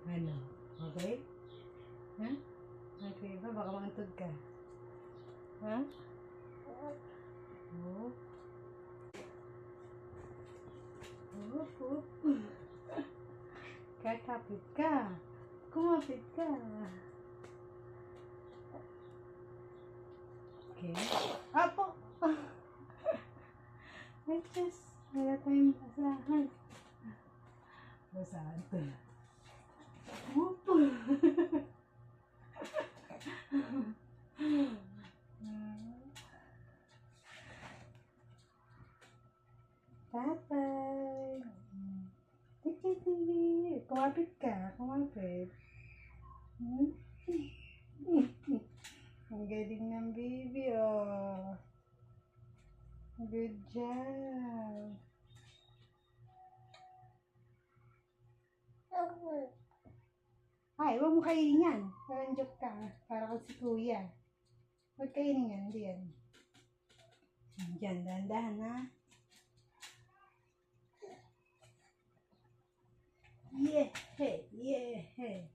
Ano? Okay? Ha? Okay ba? Baka maantog ka. Ha? Oh. Oh. Kakapit ka. Kumapit ka. Okay. Apo! Ay, Diyos. Wala tayong basahan. Basahan to. Opo. Tatay. Tiki. Kumapit ka. Kumapit. Ang galing ng baby, oh. Good job. Ay, huwag mo kainin yan. Parang joke ka. Para kang si kuya. Huwag kainin yan. Hindi yan. Diyan, dahan-dahan ha. Yeah, hey, yeah, hey.